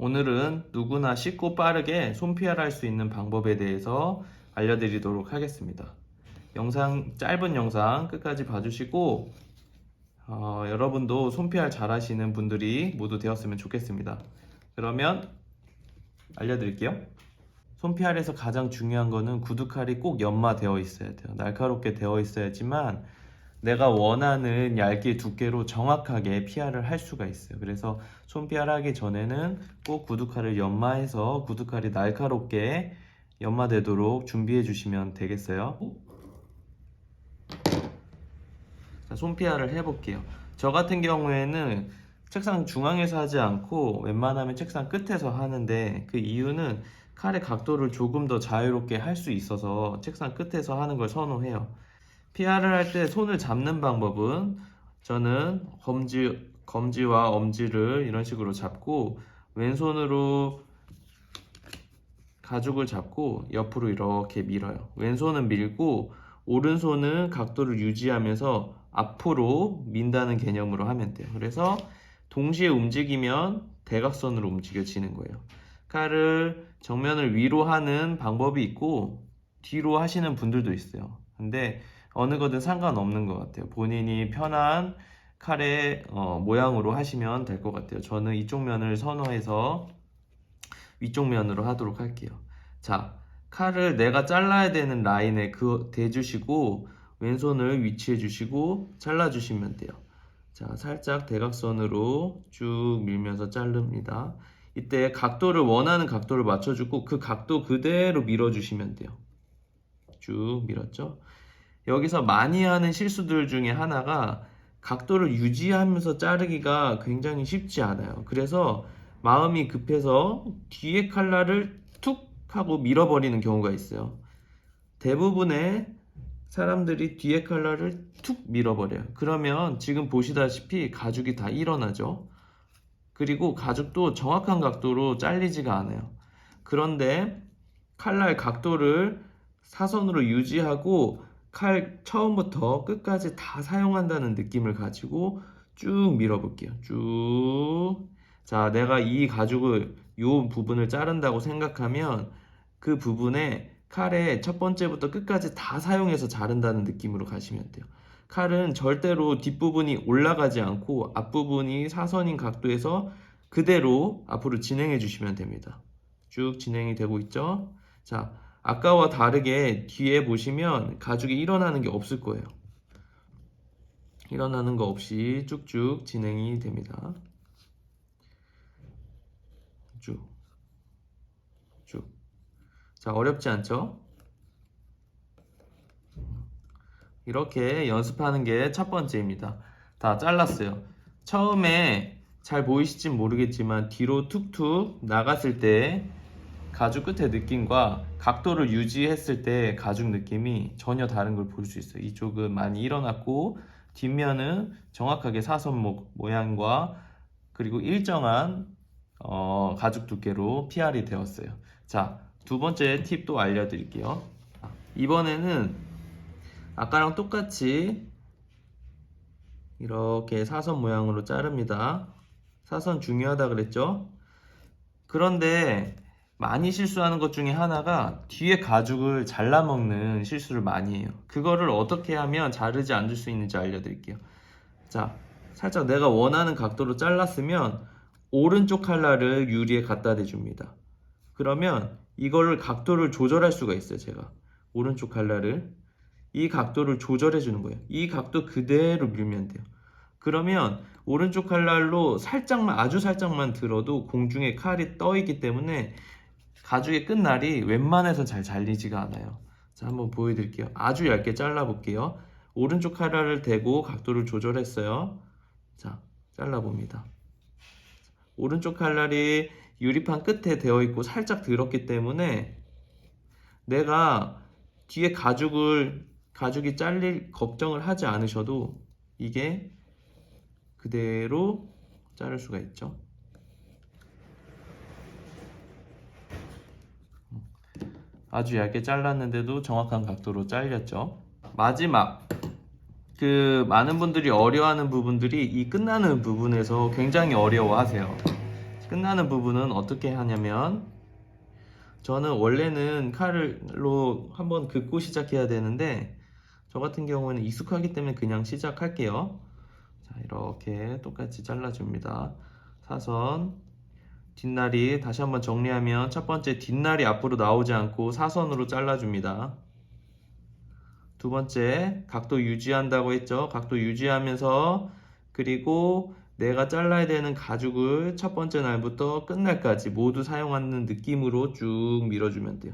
오늘은 누구나 쉽고 빠르게 손PR 할 수 있는 방법에 대해서 알려드리도록 하겠습니다. 짧은 영상 끝까지 봐주시고 여러분도 손PR 잘 하시는 분들이 모두 되었으면 좋겠습니다. 그러면 알려드릴게요. 손PR에서 가장 중요한 거는 구두칼이 꼭 연마되어 있어야 돼요. 날카롭게 되어 있어야지만 내가 원하는 얇기 두께로 정확하게 PR을 할 수가 있어요. 그래서 손 PR 하기 전에는 꼭 구두칼을 연마해서 구두칼이 날카롭게 연마되도록 준비해 주시면 되겠어요. 자, 손 PR을 해볼게요. 저 같은 경우에는 책상 중앙에서 하지 않고 웬만하면 책상 끝에서 하는데, 그 이유는 칼의 각도를 조금 더 자유롭게 할 수 있어서 책상 끝에서 하는 걸 선호해요. PR을 할 때 손을 잡는 방법은, 저는 검지와 엄지를 이런 식으로 잡고 왼손으로 가죽을 잡고 옆으로 이렇게 밀어요. 왼손은 밀고 오른손은 각도를 유지하면서 앞으로 민다는 개념으로 하면 돼요. 그래서 동시에 움직이면 대각선으로 움직여지는 거예요. 칼을 정면을 위로 하는 방법이 있고 뒤로 하시는 분들도 있어요. 근데 어느 거든 상관없는 것 같아요. 본인이 편한 칼의 모양으로 하시면 될 것 같아요. 저는 이쪽 면을 선호해서 위쪽 면으로 하도록 할게요. 자, 칼을 내가 잘라야 되는 라인에 대주시고 왼손을 위치해 주시고 잘라주시면 돼요. 자, 살짝 대각선으로 쭉 밀면서 자릅니다. 이때 원하는 각도를 맞춰주고 그 각도 그대로 밀어주시면 돼요. 쭉 밀었죠? 여기서 많이 하는 실수들 중에 하나가 각도를 유지하면서 자르기가 굉장히 쉽지 않아요. 그래서 마음이 급해서 뒤에 칼날을 툭 하고 밀어버리는 경우가 있어요. 대부분의 사람들이 뒤에 칼날을 툭 밀어버려요. 그러면 지금 보시다시피 가죽이 다 일어나죠. 그리고 가죽도 정확한 각도로 잘리지가 않아요. 그런데 칼날 각도를 사선으로 유지하고 칼 처음부터 끝까지 다 사용한다는 느낌을 가지고 쭉 밀어볼게요. 쭉. 자, 내가 이 가죽을 이 부분을 자른다고 생각하면 그 부분에 칼의 첫 번째부터 끝까지 다 사용해서 자른다는 느낌으로 가시면 돼요. 칼은 절대로 뒷부분이 올라가지 않고 앞부분이 사선인 각도에서 그대로 앞으로 진행해 주시면 됩니다. 쭉 진행이 되고 있죠? 자, 아까와 다르게 뒤에 보시면 가죽이 일어나는 게 없을 거예요. 일어나는 거 없이 쭉쭉 진행이 됩니다. 쭉. 쭉. 자, 어렵지 않죠? 이렇게 연습하는 게 첫 번째입니다. 다 잘랐어요. 처음에 잘 보이실진 모르겠지만 뒤로 툭툭 나갔을 때 가죽 끝의 느낌과 각도를 유지했을 때 가죽 느낌이 전혀 다른 걸 볼 수 있어요. 이쪽은 많이 일어났고 뒷면은 정확하게 사선 모양과 그리고 일정한 가죽 두께로 PR이 되었어요. 자, 두 번째 팁도 알려드릴게요. 이번에는 아까랑 똑같이 이렇게 사선 모양으로 자릅니다. 사선 중요하다 그랬죠? 그런데 많이 실수하는 것 중에 하나가 뒤에 가죽을 잘라먹는 실수를 많이 해요. 그거를 어떻게 하면 자르지 않을 수 있는지 알려드릴게요. 자, 살짝 내가 원하는 각도로 잘랐으면 오른쪽 칼날을 유리에 갖다 대줍니다. 그러면 이거를 각도를 조절할 수가 있어요. 제가 오른쪽 칼날을 이 각도를 조절해 주는 거예요. 이 각도 그대로 밀면 돼요. 그러면 오른쪽 칼날로 살짝만, 아주 살짝만 들어도 공중에 칼이 떠 있기 때문에 가죽의 끝날이 웬만해서 잘 잘리지가 않아요. 자, 한번 보여드릴게요. 아주 얇게 잘라볼게요. 오른쪽 칼날을 대고 각도를 조절했어요. 자, 잘라봅니다. 오른쪽 칼날이 유리판 끝에 되어 있고 살짝 들었기 때문에 내가 뒤에 가죽이 잘릴 걱정을 하지 않으셔도 이게 그대로 자를 수가 있죠. 아주 얇게 잘랐는데도 정확한 각도로 잘렸죠. 마지막, 많은 분들이 어려워하는 부분들이 이 끝나는 부분에서 굉장히 어려워하세요. 끝나는 부분은 어떻게 하냐면 저는 원래는 칼로 한번 긋고 시작해야 되는데 저 같은 경우는 익숙하기 때문에 그냥 시작할게요. 자, 이렇게 똑같이 잘라줍니다. 사선, 뒷날이 다시 한번 정리하면 첫 번째 뒷날이 앞으로 나오지 않고 사선으로 잘라줍니다. 두 번째 각도 유지한다고 했죠. 각도 유지하면서 그리고 내가 잘라야 되는 가죽을 첫 번째 날부터 끝날까지 모두 사용하는 느낌으로 쭉 밀어주면 돼요.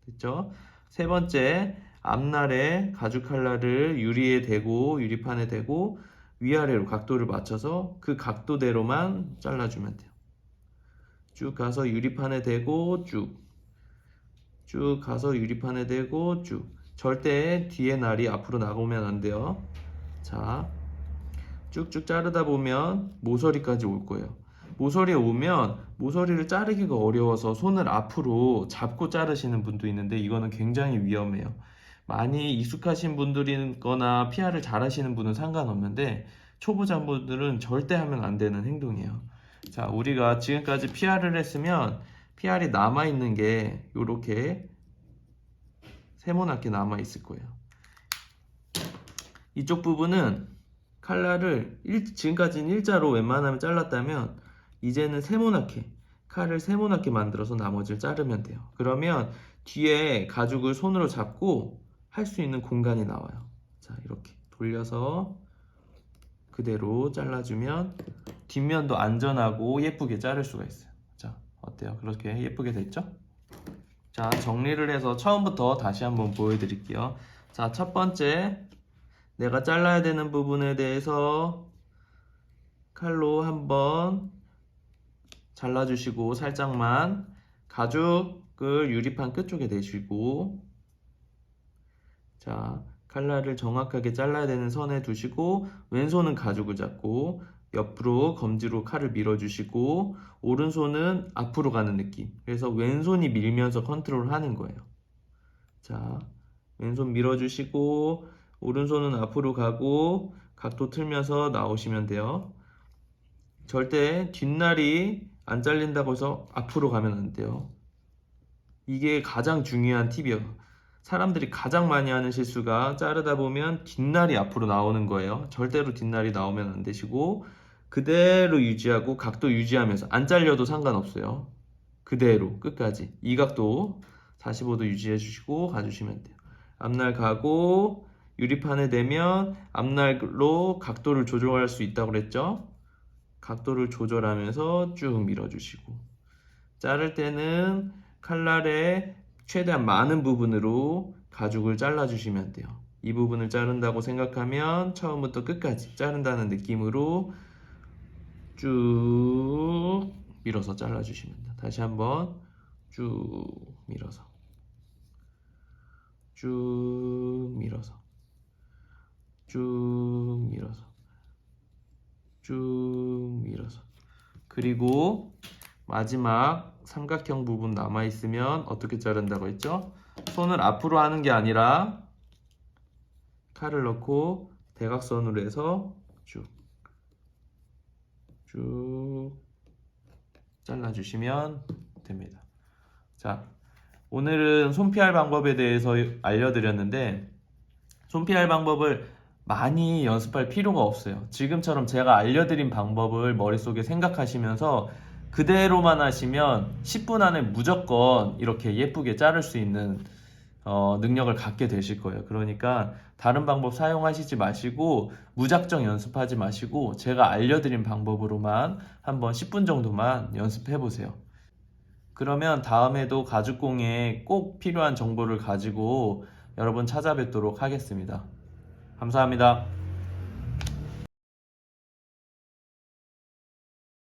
됐죠? 세 번째 앞날에 가죽 칼날을 유리에 대고 유리판에 대고 위아래로 각도를 맞춰서 그 각도대로만 잘라주면 돼요. 쭉 가서 유리판에 대고 쭉 가서 유리판에 대고 쭉. 절대 뒤에 날이 앞으로 나오면 안 돼요. 자, 쭉쭉 자르다 보면 모서리까지 올 거예요. 모서리에 오면 모서리를 자르기가 어려워서 손을 앞으로 잡고 자르시는 분도 있는데 이거는 굉장히 위험해요. 많이 익숙하신 분들이거나 PR을 잘 하시는 분은 상관없는데 초보자분들은 절대 하면 안 되는 행동이에요. 자, 우리가 지금까지 PR을 했으면 PR이 남아있는 게 이렇게 세모나게 남아있을 거예요. 이쪽 부분은 칼날을 지금까지는 일자로 웬만하면 잘랐다면 이제는 세모나게 칼을 세모나게 만들어서 나머지를 자르면 돼요. 그러면 뒤에 가죽을 손으로 잡고 할 수 있는 공간이 나와요. 자, 이렇게 돌려서 그대로 잘라주면 뒷면도 안전하고 예쁘게 자를 수가 있어요. 자, 어때요? 그렇게 예쁘게 됐죠? 자, 정리를 해서 처음부터 다시 한번 보여드릴게요. 자, 첫 번째 내가 잘라야 되는 부분에 대해서 칼로 한번 잘라주시고 살짝만 가죽을 유리판 끝쪽에 대시고 자, 칼날을 정확하게 잘라야 되는 선에 두시고 왼손은 가죽을 잡고 옆으로 검지로 칼을 밀어주시고 오른손은 앞으로 가는 느낌. 그래서 왼손이 밀면서 컨트롤 하는 거예요. 자, 왼손 밀어주시고 오른손은 앞으로 가고 각도 틀면서 나오시면 돼요. 절대 뒷날이 안 잘린다고 해서 앞으로 가면 안 돼요. 이게 가장 중요한 팁이에요. 사람들이 가장 많이 하는 실수가 자르다 보면 뒷날이 앞으로 나오는 거예요. 절대로 뒷날이 나오면 안 되시고 그대로 유지하고 각도 유지하면서 안 잘려도 상관없어요. 그대로 끝까지 이 각도 45도 유지해 주시고 가주시면 돼요. 앞날 가고 유리판에 대면 앞날로 각도를 조절할 수 있다고 그랬죠. 각도를 조절하면서 쭉 밀어주시고 자를 때는 칼날의 최대한 많은 부분으로 가죽을 잘라주시면 돼요. 이 부분을 자른다고 생각하면 처음부터 끝까지 자른다는 느낌으로 쭉 밀어서 잘라주시면 돼요. 다시 한번 쭉 밀어서 쭉 밀어서 쭉 밀어서 쭉 밀어서 그리고 마지막 삼각형 부분 남아있으면 어떻게 자른다고 했죠? 손을 앞으로 하는 게 아니라 칼을 넣고 대각선으로 해서 쭉 잘라주시면 됩니다. 자, 오늘은 손 PR 방법에 대해서 알려드렸는데 손 PR 방법을 많이 연습할 필요가 없어요. 지금처럼 제가 알려드린 방법을 머릿속에 생각하시면서 그대로만 하시면 10분 안에 무조건 이렇게 예쁘게 자를 수 있는 능력을 갖게 되실 거예요. 그러니까 다른 방법 사용하시지 마시고 무작정 연습하지 마시고 제가 알려드린 방법으로만 한번 10분 정도만 연습해 보세요. 그러면 다음에도 가죽공예 꼭 필요한 정보를 가지고 여러분 찾아뵙도록 하겠습니다. 감사합니다.